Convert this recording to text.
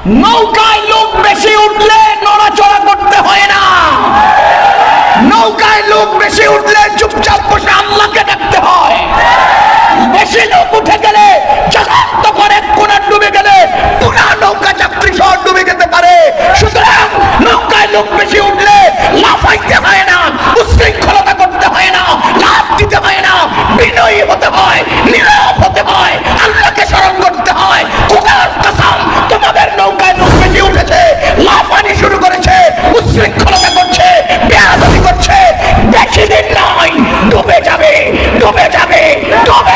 নৌকায় লোক বেশি উঠলে নড়াচড়া করতে হয় না, নৌকায় লোক বেশি উঠলে চুপচাপ বসে আল্লাহকে ডাকতে হয়। বেশি লোক উঠে গেলে জাহাজ তখন এক কোণা ডুবে গেলে পুরা নৌকা যাত্রী সহ ডুবে যেতে পারে। সুতরাং নৌকায় লোক বেশি উঠলে লাফাইতে হয় না, উশৃঙ্খলতা করতে হয় না, লাফ দিতে হয় না, বিনয়ী হতে হয়, নীরব হতে হয়, আল্লাহকে স্মরণ করতে হয়। খোদার কসম, তোমাদের নৌকায় লোক বেশি উঠেছে, লাফানি শুরু করেছে, উশৃঙ্খলতা করছে, বেয়াদবি করছে, বেশি দিন নয় ডুবে যাবে, ডুবে যাবে, ডুবে